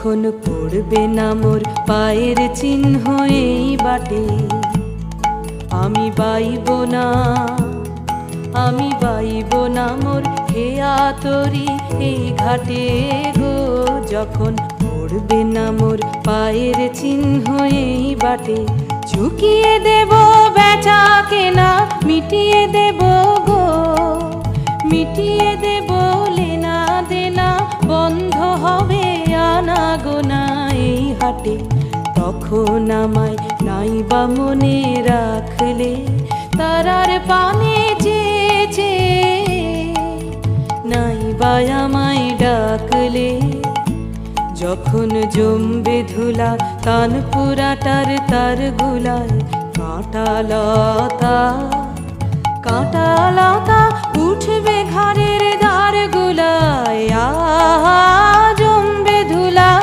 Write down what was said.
যখন পড়বে না মোর পায়ের চিহ্ন এই বাটে, আমি বাইব না, আমি বাইব না মোর হেয়া তরি এই ঘাটে গো। যখন পড়বে না মোর পায়ের চিহ্ন এই বাটে, চুকিয়ে দেব বেচা কেনা, মিটিয়ে দেব গো, মিটিয়ে দেব লেনা দেনা, বন্ধ হবে আনা গোনা এই হাটে। তখন আমায় নাইবা মনে রাখলে, তারার পানে চেয়েছে নাইবা আমায় ডাকলে। যখন জমবে ধুলা তানপুরাটার তার গুলায়, কাঁটা লতা কাঁটা লতা উঠবে ঘাড়ের দ্বার গুলায়।